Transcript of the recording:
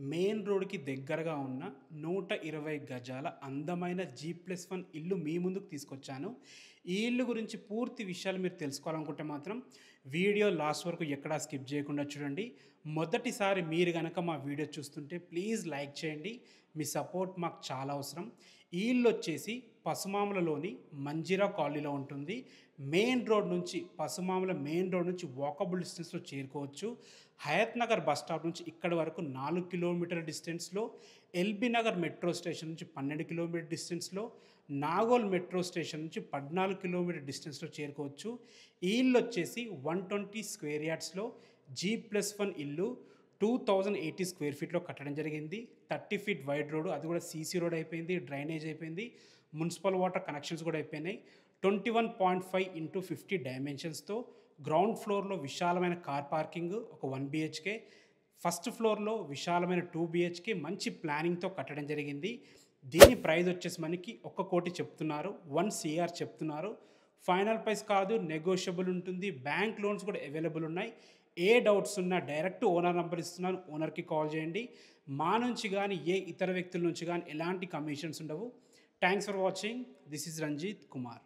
Main రోడ్‌కి దగ్గరగా ఉన్న 120 గజాల అందమైన జీ+1 ఇల్లు మీ ముందుకు తీసుకొచ్చాను. ఈ ఇల్లు గురించి పూర్తి విషయాలు మీరు తెలుసుకోవాలనుకుంటే మాత్రం వీడియో లాస్ట్ వరకు ఎక్కడా స్కిప్ చేయకుండా చూడండి. మొదటిసారి మీరు గనక మా వీడియో చూస్తుంటే ప్లీజ్ లైక్ చేయండి. మీ సపోర్ట్ మాకు చాలా అవసరం. ఈ ఇల్లు వచ్చేసి పసుమాములలోని మంజీరా కాలనీలో ఉంటుంది. పసుమాముల మెయిన్ రోడ్ నుంచి వాకబుల్ డిస్టెన్స్‌లో చేరుకోవచ్చు. హయత్ నగర్ బస్ స్టాప్ నుంచి ఇక్కడి వరకు 4 కిలోమీటర్ల డిస్టెన్స్‌లో, ఎల్బీ నగర్ మెట్రో స్టేషన్ నుంచి 12 కిలోమీటర్ డిస్టెన్స్‌లో, నాగోల్ మెట్రో స్టేషన్ నుంచి 14 కిలోమీటర్ డిస్టెన్స్‌లో చేరుకోవచ్చు. ఈ ఇల్లు వచ్చేసి 120 స్క్వేర్ యార్డ్స్‌లో జీ+1 ఇల్లు 2080 స్క్వేర్ ఫీట్లో కట్టడం జరిగింది. 30 ఫీట్ వైడ్ రోడ్, అది కూడా సీసీ రోడ్ అయిపోయింది, డ్రైనేజ్ అయిపోయింది, మున్సిపల్ వాటర్ కనెక్షన్స్ కూడా అయిపోయినాయి. 21.5x50 డైమెన్షన్స్తో గ్రౌండ్ ఫ్లోర్లో విశాలమైన కార్ పార్కింగ్, ఒక 1 బిహెచ్కే, ఫస్ట్ ఫ్లోర్లో విశాలమైన 2 బిహెచ్కే మంచి ప్లానింగ్తో కట్టడం జరిగింది. దీని ప్రైస్ వచ్చేసి మనకి 1 కోటి చెప్తున్నారు, 1 సిఆర్ చెప్తున్నారు. ఫైనల్ ప్రైస్ కాదు, నెగోషియబుల్ ఉంటుంది. బ్యాంక్ లోన్స్ కూడా అవైలబుల్ ఉన్నాయి. ఏ డౌట్స్ ఉన్నా డైరెక్ట్ ఓనర్ నెంబర్ ఇస్తున్నాను, ఓనర్కి కాల్ చేయండి. మా నుంచి కానీ ఏ ఇతర వ్యక్తుల నుంచి కానీ ఎలాంటి కమిషన్స్ ఉండవు. Thanks for watching. This is Ranjith Kumar.